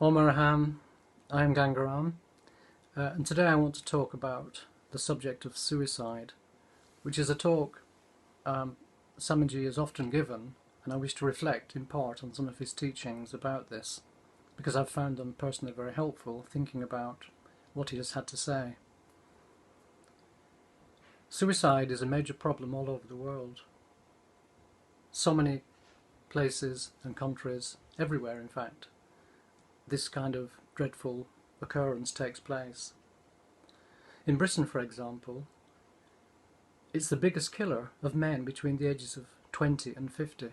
Om Araham, I am Gangaram, and today I want to talk about the subject of suicide, which is a talk Samanji has often given, and I wish to reflect in part on some of his teachings about this, because I've found them personally very helpful thinking about what he has had to say. Suicide is a major problem all over the world. So many places and countries, everywhere in fact, this kind of dreadful occurrence takes place. In Britain, for example, it's the biggest killer of men between the ages of 20 and 50.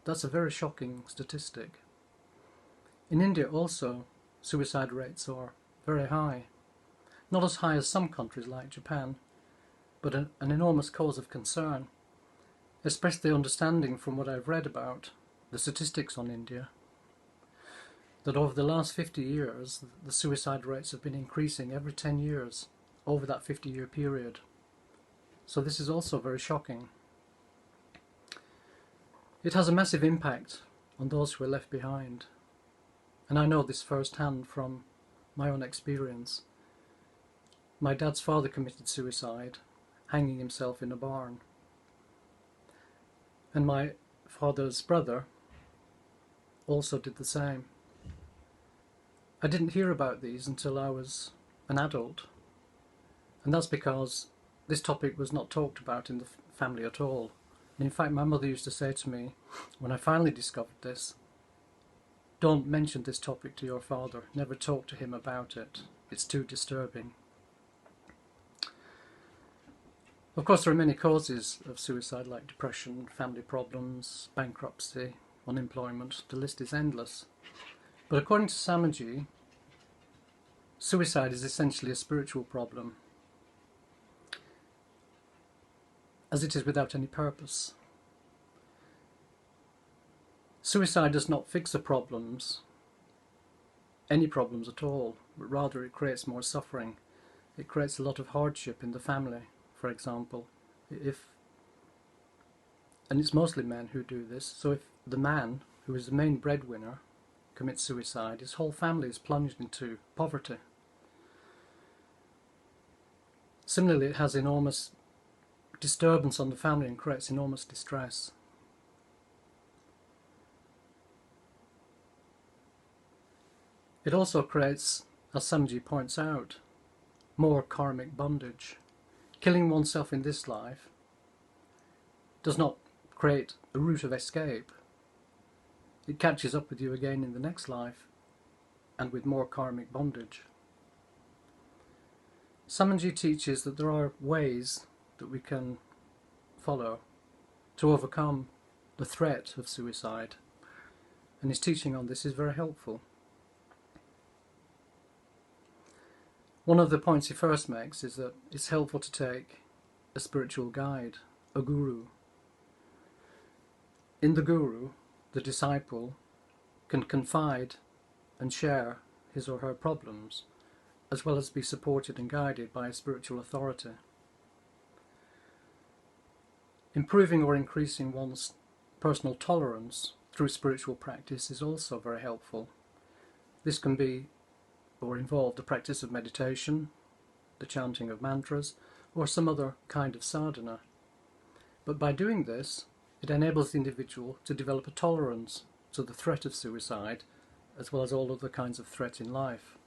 That's a very shocking statistic. In India also, suicide rates are very high. Not as high as some countries like Japan, but an enormous cause of concern, especially understanding from what I've read about the statistics on India, that over the last 50 years, the suicide rates have been increasing every 10 years over that 50-year period. So this is also very shocking. It has a massive impact on those who are left behind. And I know this firsthand from my own experience. My dad's father committed suicide, hanging himself in a barn. And my father's brother also did the same. I didn't hear about these until I was an adult, and that's because this topic was not talked about in the family at all. And in fact, my mother used to say to me, when I finally discovered this, "Don't mention this topic to your father, never talk to him about it, it's too disturbing." Of course, there are many causes of suicide like depression, family problems, bankruptcy, unemployment, the list is endless. But according to Samanji, suicide is essentially a spiritual problem, as it is without any purpose. Suicide does not fix the problems, any problems at all, but rather it creates more suffering. It creates a lot of hardship in the family, for example. And it's mostly men who do this, so if the man, who is the main breadwinner, commits suicide, his whole family is plunged into poverty. Similarly, it has enormous disturbance on the family and creates enormous distress. It also creates, as Samanji points out, more karmic bondage. Killing oneself in this life does not create a route of escape. It catches up with you again in the next life, and with more karmic bondage. Samanji teaches that there are ways that we can follow to overcome the threat of suicide, and his teaching on this is very helpful. One of the points he first makes is that it's helpful to take a spiritual guide, a guru. In the guru, the disciple can confide and share his or her problems, as well as be supported and guided by a spiritual authority. Improving or increasing one's personal tolerance through spiritual practice is also very helpful. This can be or involve the practice of meditation, the chanting of mantras, or some other kind of sadhana. But by doing this, it enables the individual to develop a tolerance to the threat of suicide, as well as all other kinds of threat in life.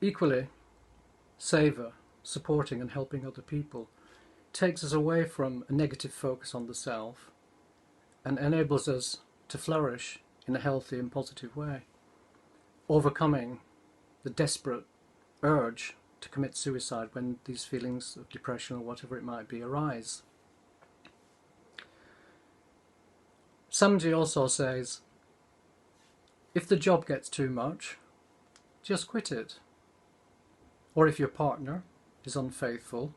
Equally, seva, supporting and helping other people, takes us away from a negative focus on the self and enables us to flourish in a healthy and positive way, overcoming the desperate urge to commit suicide when these feelings of depression or whatever it might be arise. Samanji also says, if the job gets too much, just quit it. Or if your partner is unfaithful,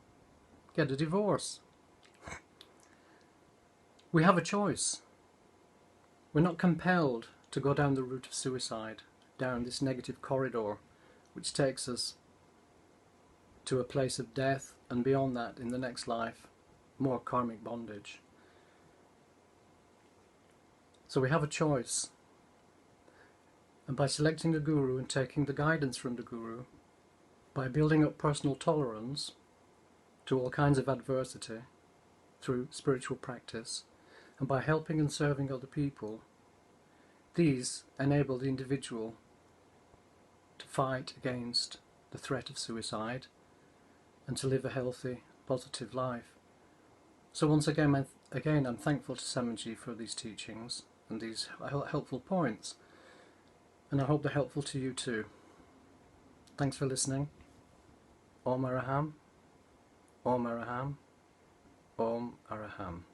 get a divorce. We have a choice. We're not compelled to go down the route of suicide, down this negative corridor, which takes us to a place of death, and beyond that, in the next life, more karmic bondage. So we have a choice. And by selecting a guru and taking the guidance from the guru, by building up personal tolerance to all kinds of adversity through spiritual practice, and by helping and serving other people, these enable the individual to fight against the threat of suicide and to live a healthy, positive life. So once again, I'm thankful to Samanji for these teachings and these helpful points, and I hope they're helpful to you too. Thanks for listening. Om Araham, Om Araham, Om Araham.